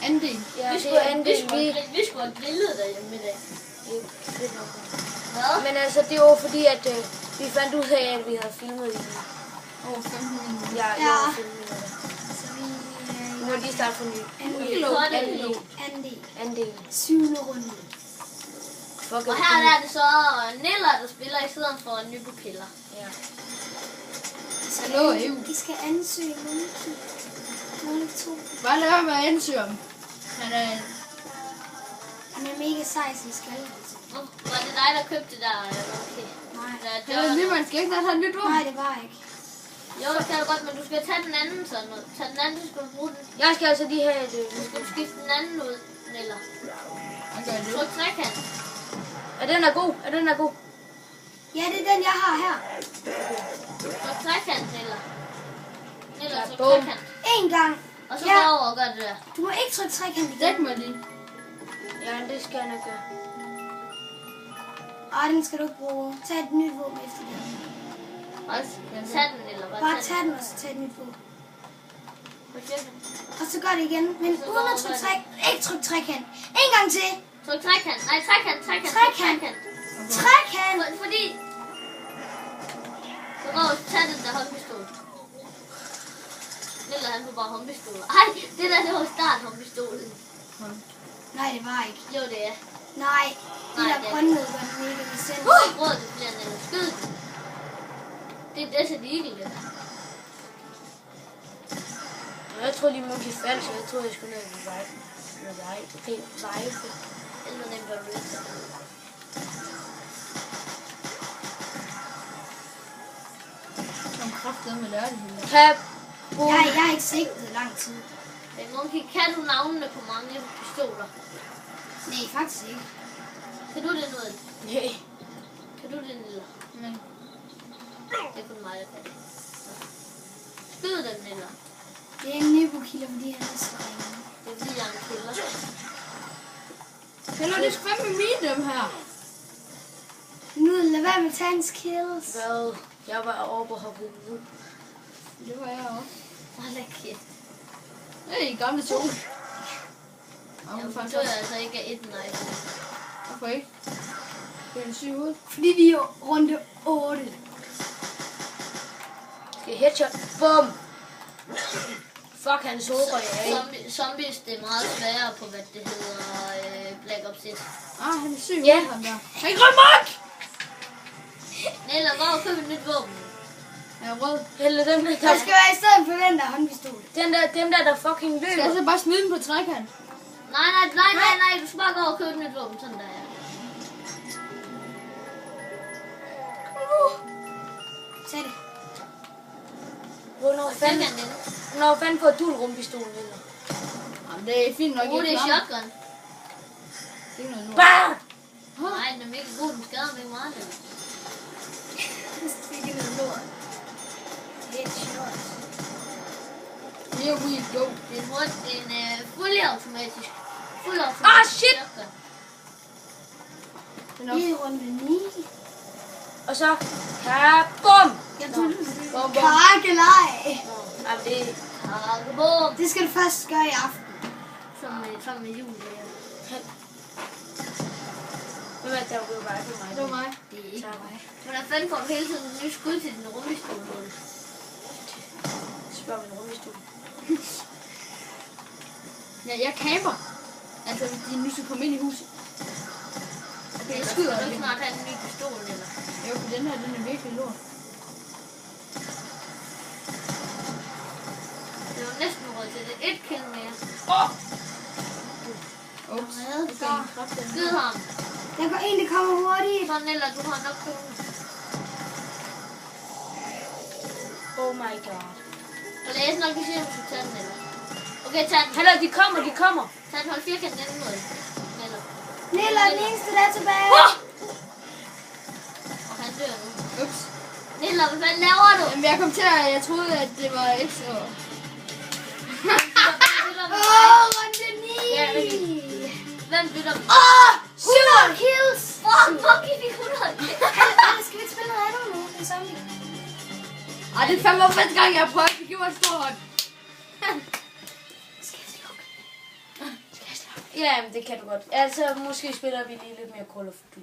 Anden. Ja, vi det er anden. skulle have grillet derhjemme i dag. Men altså, det var fordi, at vi fandt ud af, at vi havde filmet i Over 15 minutter. ja. over 5 minutter. Så vi Nu må de starte for ny. Anden del. 7. runde. Fuck, Og her er det så Nilla, der spiller i stedet for Nybo Piller. Ja. Hallo, EU. I skal ansøge Monkey. Monkey 2. Bare lad være med at ansøge om. Han er... Han er mega sej, så I skal. Var det dig, der købte det der? Okay. Nej. Han er nymands skal ikke snart have et nyt rum. Nej, det var ikke. Jo, det kan du godt, men du skal tage den anden sådan noget. Tag den anden, så skal du bruge den. Jeg skal altså lige have et... Nu skal du skifte den anden ud, Nilla. Han gør det. Tryk trekant. Er den er god? Er den er god? Ja, det er den, jeg har her. Tryk trekant, Nilla. Nilla, tryk bum. trekant. En gang. Og så Ja. gå over og gør det der. Du må ikke trykke trekant igen. Dæk mig lige. Ja, det skal jeg nok gøre. Ej, den skal du ikke bruge. Tag et nyt våben efter det. Tag den, eller hvad? Bare tag den, og så tag et nyt våben. Hvad siger du? Og så gør det igen. Men Så uden at går trykke det. trekant. Ikke tryk trekant. En gang til. Tryk trekant. Nej, trekant. Trekant. Trekant. Fordi... Så går du tage den der håndpistol. Nilla, han får bare håndpistol. Ej, det der, det var start håndpistolen. Nej, det var ikke. Jo, det er. Nej, det Nej, der det er- grønne gør den mega licens. Du har ikke råd til flere, Nilla. Skyd den. Det er Desert Eagle, det der. Jeg tror lige, Monkey faldt, så jeg tror, jeg skulle ned i revive. Eller nemt at ride. Som kraftedeme med lære det hele. Kan... Jeg har ikke sigtet lang tid. Men Monkey, kan du navnene på mange pistoler? Nej, faktisk ikke. Kan du det noget? Nej. Kan du det, Nilla? Nej. Det er kun mig, der kan. Skyd den, Nilla. Det er en Nybo-killer, fordi han er så ringe. Det er fordi, jeg er en killer. Hallo, det er fandme mine dem her. Nu lad være med at tage hans kills. Hvad? Jeg var oppe og hoppede ud. Det var jeg også. Hold da kæft. Det er i gamle tog. Jeg forstår altså ikke af et nej. Hvorfor ikke? Det er en syg ud. Fordi vi er runde 8. Skal jeg headshot? Bum! Fuck, han sober jeg af. Zombies, det er meget sværere på, hvad det hedder, Black Ops 1. Han er syg Ja. ud, ham der. Han er grøn mark! Nella, gå og køb et nyt våben. Han er rød. Eller dem der, Jeg skal være i stedet for den der håndpistol. dem der fucking Skal jeg løber. så bare smide den på trækant? Nej, du skal bare gå og købe et nyt våben, sådan der, ja. Tag det. Hvornår fanden får du en rumpistol, eller? Jamen, det er fint nok. Det er ikke shotgun. Det er ikke noget lort. Bah! Nej, den er mega god, den skader mig meget. Nella. Det er noget lort. Headshot. Here we go. Det er en fuldautomatisk. shit! Shotgun. Den er Vi er i runde 9. Og så... Kabum! Jeg tror, du Bom, bom. Kakkelej. Jamen, det... Bum. Det skal du først gøre i aften. Som med jul, det er. Hvem er det, der ryger bare på mig? Det var mig. Det er ikke mig. Hvordan fanden får du hele tiden en ny skud til din rumpistol? Spørg min rumpistol. Ja, jeg camper. Altså, hvis de nu skal komme ind i huset. Okay, jeg Skal skyder du den. ikke snart have en ny pistol, eller? Jo, for den her, den er virkelig lort. Det var næsten råd til det. 1 kill mere. Ups. Hvad? Okay, Skyd ham. Der går en, der kommer hurtigt. Sådan, eller du har nok kun. Oh my god. Og læs nok, hvis jeg skal tage den, eller? Okay, tag den. Hallo, de kommer. Tag den, hold firkanten inden mod. Eller? Nilla er den eneste, der er tilbage. Og han dør nu. Ups. Nilla, hvad fanden laver du? Jamen, jeg kom til at... Jeg troede, at det var ikke så... Runde 9. Ja, Hvem bytter? 100 kills. Fuck, Monkey fik 100. Skal vi ikke spille noget andet nu? Det er zombie. Ej, det er fandme første gang, jeg har prøvet. Det giver mig en stor hånd. Skal jeg slukke? Ja, men det kan du godt. Altså, måske spiller vi lige lidt mere Call of Duty.